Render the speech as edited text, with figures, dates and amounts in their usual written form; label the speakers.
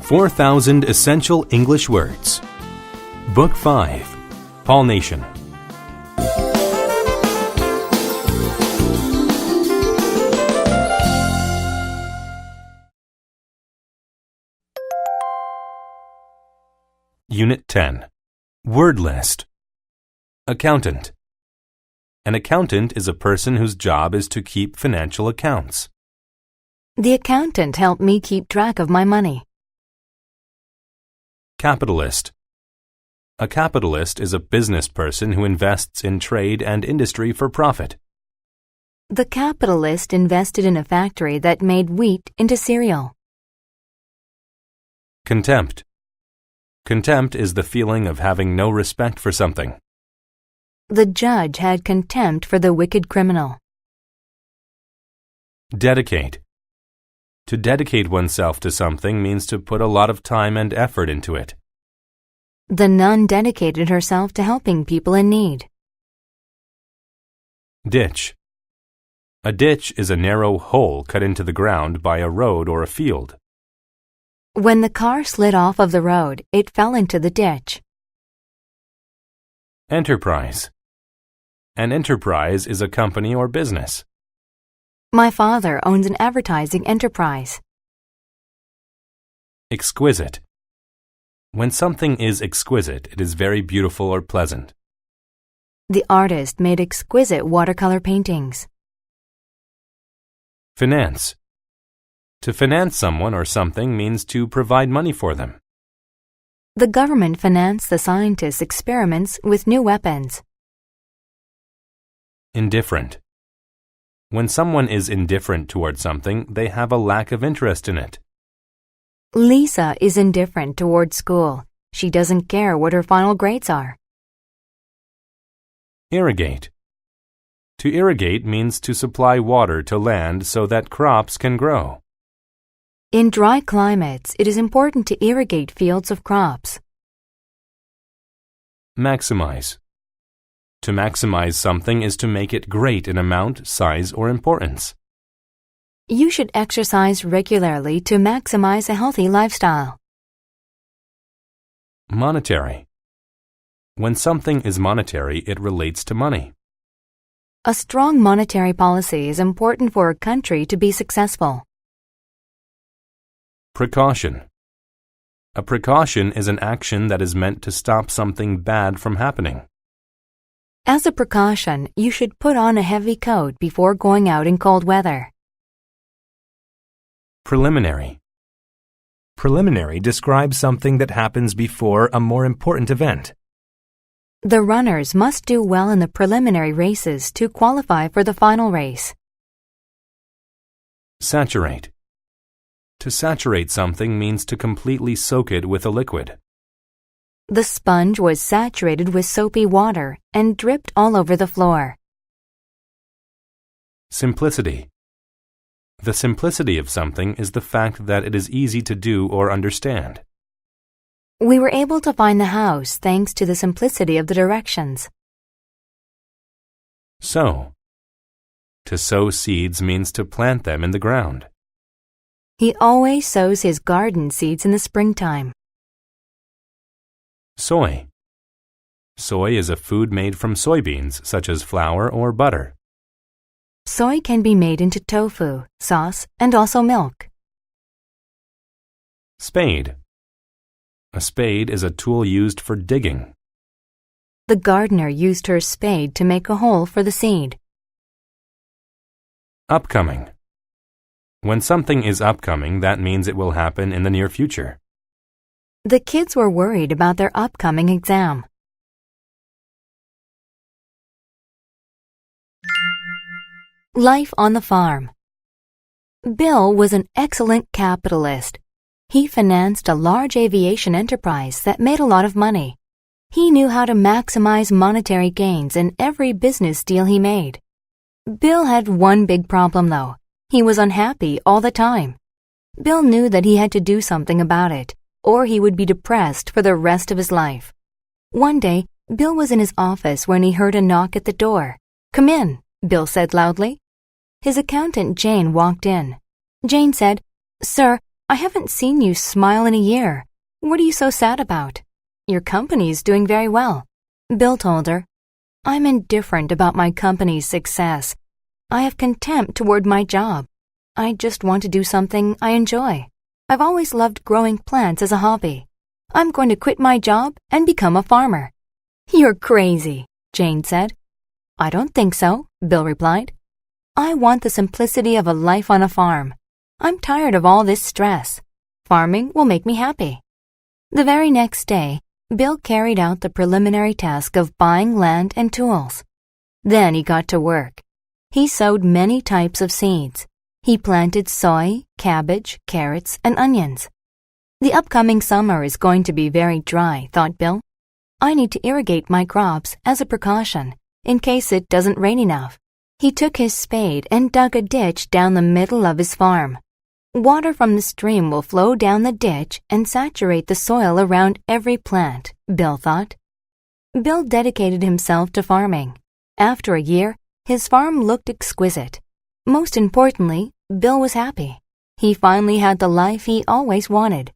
Speaker 1: 4,000 Essential English Words. Book 5. Pollination. Unit 10. Word list. Accountant. An accountant is a person whose job is to keep financial accounts.
Speaker 2: The accountant helped me keep track of my money.
Speaker 1: Capitalist. A capitalist is a business person who invests in trade and industry for profit.
Speaker 2: The capitalist invested in a factory that made wheat into cereal.
Speaker 1: Contempt. Contempt is the feeling of having no respect for something.
Speaker 2: The judge had contempt for the wicked criminal.
Speaker 1: Dedicate. To dedicate oneself to something means to put a lot of time and effort into it.
Speaker 2: The nun dedicated herself to helping people in need.
Speaker 1: Ditch. A ditch is a narrow hole cut into the ground by a road or a field.
Speaker 2: When the car slid off of the road, it fell into the ditch.
Speaker 1: Enterprise. An enterprise is a company or business.
Speaker 2: My father owns an advertising enterprise.
Speaker 1: Exquisite. When something is exquisite, it is very beautiful or pleasant.
Speaker 2: The artist made exquisite watercolor paintings.
Speaker 1: Finance. To finance someone or something means to provide money for them.
Speaker 2: The government financed the scientists' experiments with new weapons.
Speaker 1: Indifferent. When someone is indifferent toward something, they have a lack of interest in it.
Speaker 2: Lisa is indifferent toward school. She doesn't care what her final grades are.
Speaker 1: Irrigate. To irrigate means to supply water to land so that crops can grow.
Speaker 2: In dry climates, it is important to irrigate fields of crops.
Speaker 1: Maximize. To maximize something is to make it great in amount, size, or importance.
Speaker 2: You should exercise regularly to maximize a healthy lifestyle.
Speaker 1: Monetary. When something is monetary, it relates to money.
Speaker 2: A strong monetary policy is important for a country to be successful.
Speaker 1: Precaution. A precaution is an action that is meant to stop something bad from happening.
Speaker 2: As a precaution, you should put on a heavy coat before going out in cold weather.
Speaker 1: Preliminary. Preliminary describes something that happens before a more important event.
Speaker 2: The runners must do well in the preliminary races to qualify for the final race.
Speaker 1: Saturate. To saturate something means to completely soak it with a liquid.
Speaker 2: The sponge was saturated with soapy water and dripped all over the floor.
Speaker 1: Simplicity. The simplicity of something is the fact that it is easy to do or understand.
Speaker 2: We were able to find the house thanks to the simplicity of the directions.
Speaker 1: Sow. To sow seeds means to plant them in the ground.
Speaker 2: He always sows his garden seeds in the springtime.
Speaker 1: Soy. Soy is a food made from soybeans, such as flour or butter.
Speaker 2: Soy can be made into tofu, sauce, and also milk.
Speaker 1: Spade. A spade is a tool used for digging.
Speaker 2: The gardener used her spade to make a hole for the seed.
Speaker 1: Upcoming. When something is upcoming, that means it will happen in the near future.
Speaker 2: The kids were worried about their upcoming exam. Life on the farm. Bill was an excellent capitalist. He financed a large aviation enterprise that made a lot of money. He knew how to maximize monetary gains in every business deal he made. Bill had one big problem, though. He was unhappy all the time. Bill knew that he had to do something about it, or he would be depressed for the rest of his life. One day, Bill was in his office when he heard a knock at the door. "Come in," Bill said loudly. His accountant Jane walked in. Jane said, "Sir, I haven't seen you smile in a year. What are you so sad about? Your company's doing very well. Bill told her. I'm indifferent about my company's success. I have contempt toward my job. I just want to do something I enjoy. I've always loved growing plants as a hobby. I'm going to quit my job and become a farmer. You're crazy, Jane said. I don't think so, Bill replied. I want the simplicity of a life on a farm. I'm tired of all this stress. Farming will make me happy. The very next day, Bill carried out the preliminary task of buying land and tools. Then he got to work. He sowed many types of seeds. He planted soy, cabbage, carrots, and onions. The upcoming summer is going to be very dry, thought Bill. I need to irrigate my crops as a precaution, in case it doesn't rain enough. He took his spade and dug a ditch down the middle of his farm. Water from the stream will flow down the ditch and saturate the soil around every plant, Bill thought. Bill dedicated himself to farming. After a year, his farm looked exquisite. Most importantly, Bill was happy. He finally had the life he always wanted.